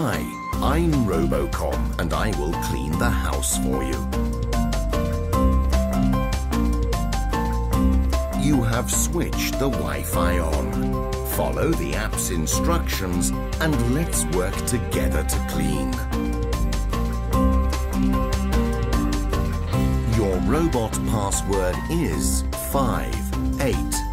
Hi, I'm Robocom and I will clean the house for you. You have switched the Wi-Fi on. Follow the app's instructions and let's work together to clean. Your robot password is 588.